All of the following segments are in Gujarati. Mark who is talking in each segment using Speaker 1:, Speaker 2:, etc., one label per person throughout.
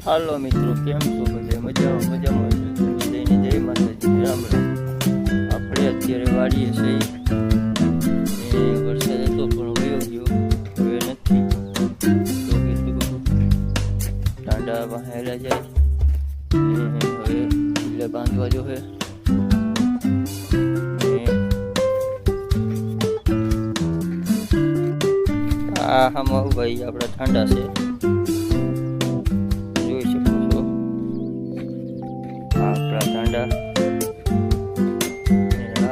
Speaker 1: હાલો મિત્રો, કેમ છો? બધા મજામાં છો? જઈને જય માતાજી, રામ રામ. આપણે અત્યારે વાડીએ છીએ. વરસાદ હતો પણ વયો ગયો, હવે નથી. તો કેટલું ટાંડા બહાયેલા જાય હવે એટલે બાંધવા જો હે. આ આમાં ભાઈ આપણા ઠંડા છે, જોઈ શકો છો. આપણા ઠંડા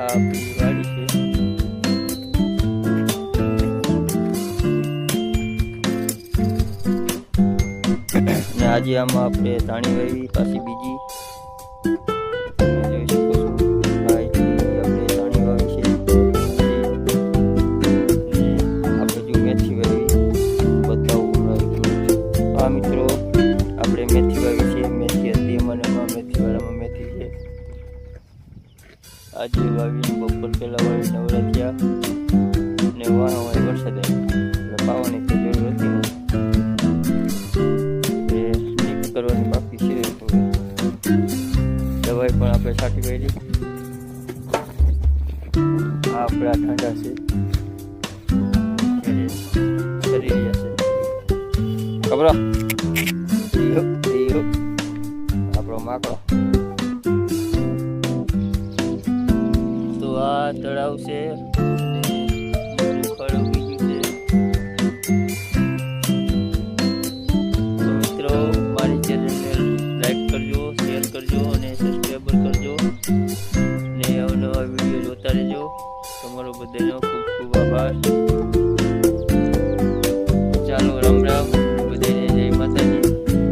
Speaker 1: આપણી વાડી છે. ને આજે આમાં આપણે ધાણી વાવી, પાછી બીજી જોઈ શકો છો. આપણે ધાણી વાવી છે, મેથી વાવી બતાવું. હા મિત્રો, આપણે મેથી વાવી છે. મેથી હતી મને મેથીવાળામાં મેથી છે. આજે વાવી બપોર પહેલાં વાવી નવરા થયા ને વાહ વરસાદ એટલે પાવાની તો જરૂર હતી ને નીક કરવાની બાકી છે. દવાઈ પણ આપણે છાંટી વાળી. આ આપણા ઠંડા છે, કરી રહ્યા છે. ખબર આપણો માકડો. તો આ તળાવ છે.